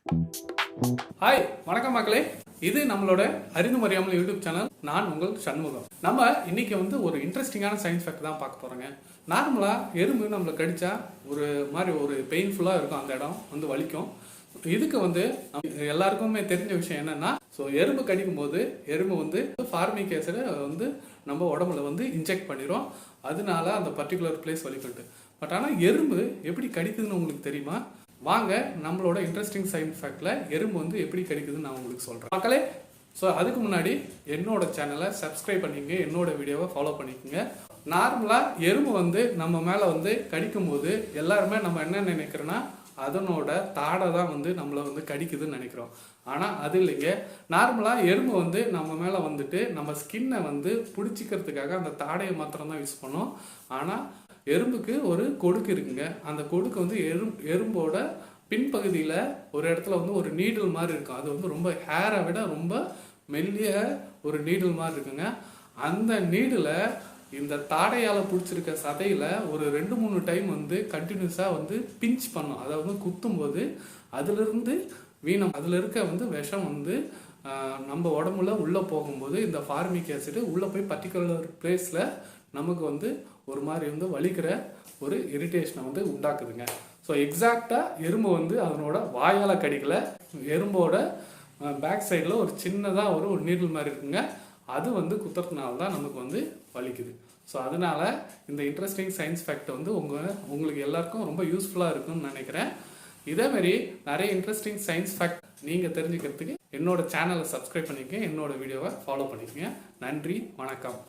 Hi வணக்கம் மக்களே, இது நம்மளோட அறிந்து மறியாமல் யூடியூப் சேனல். நான் உங்கள் சண்முகம். நம்ம இன்னைக்கு ஒரு இன்ட்ரெஸ்டிங்கான சயின்ஸ் ஃபேக்ட் தான் பார்க்க போறோங்க. நார்மலா எறும்பு நம்மளை கடிச்சா ஒரு மாதிரி ஒரு பெயின்ஃபுல்லா இருக்கும், அந்த இடம் வலிக்கும். இதுக்கு எல்லாருக்குமே தெரிஞ்ச விஷயம் என்னன்னா, எறும்பு கடிக்கும் போது எறும்பு ஃபார்மிக் ஆசிட் நம்ம உடம்புல இன்ஜெக்ட் பண்ணிடும். அதனால அந்த பர்டிகுலர் பிளேஸ் வலிக்கிட்டு. பட் ஆனால் எறும்பு எப்படி கடிக்குதுன்னு உங்களுக்கு தெரியுமா? வாங்க நம்மளோட இன்ட்ரெஸ்டிங் சயின்ஸ் ஃபேக்ட்ல எறும்பு எப்படி கிடைக்குதுன்னு நான் உங்களுக்கு சொல்றேன் மக்களே. அதுக்கு முன்னாடி என்னோட சேனலை சப்ஸ்கிரைப் பண்ணிக்கங்க, என்னோட வீடியோவை ஃபாலோ பண்ணிக்கோங்க. நார்மலா எறும்பு நம்ம மேல கடிக்கும் போது எல்லாருமே நம்ம என்ன நினைக்கிறோன்னா, அதனோட தாடை தான் நம்மளை கடிக்குதுன்னு நினைக்கிறோம். ஆனால் அது இல்லைங்க. நார்மலாக எறும்பு நம்ம மேலே நம்ம ஸ்கின்னை பிடிச்சிக்கிறதுக்காக அந்த தாடையை மாத்திரம் தான் யூஸ் பண்ணோம். ஆனால் எறும்புக்கு ஒரு கொடுக்கு இருக்குங்க. அந்த கொடுக்கு எறும்போட பின்பகுதியில் ஒரு இடத்துல ஒரு நீடில் மாதிரி இருக்கும். அது ரொம்ப ஹேரை விட ரொம்ப மெல்லிய ஒரு நீடில் மாதிரி இருக்குங்க. அந்த நீடில் இந்த தாடையால் பிடிச்சிருக்க சதையில் ஒரு 2-3 டைம் கண்டினியூஸாக பிஞ்ச் பண்ணும். அதை குத்தும் போது அதிலிருந்து அதில் இருக்க விஷம் நம்ம உடம்புல உள்ளே போகும்போது இந்த ஃபார்மிக் ஆசிட் உள்ளே போய் பர்டிகுலர் பிளேஸில் நமக்கு ஒரு மாதிரி வலிக்கிற ஒரு இரிட்டேஷனை உண்டாக்குதுங்க. எக்ஸாக்டாக எறும்பு அதனோட வாயால் கடிக்கல, எறும்போட பேக் சைடில் ஒரு சின்னதாக ஒரு நீடில் மாதிரி இருக்குங்க. அது குத்துறதுனால தான் நமக்கு வலிக்குது. அதனால இந்த இன்ட்ரெஸ்டிங் சயின்ஸ் ஃபேக்ட் உங்களுக்கு எல்லாருக்கும் ரொம்ப யூஸ்ஃபுல்லாக இருக்குன்னு நினைக்கிறேன். இதேமாரி நிறைய இன்ட்ரெஸ்டிங் சயின்ஸ் ஃபேக்ட் நீங்கள் தெரிஞ்சுக்கிறதுக்கு என்னோட சேனலை சப்ஸ்கிரைப் பண்ணிக்கங்க, என்னோட வீடியோவை ஃபாலோ பண்ணிக்கங்க. நன்றி, வணக்கம்.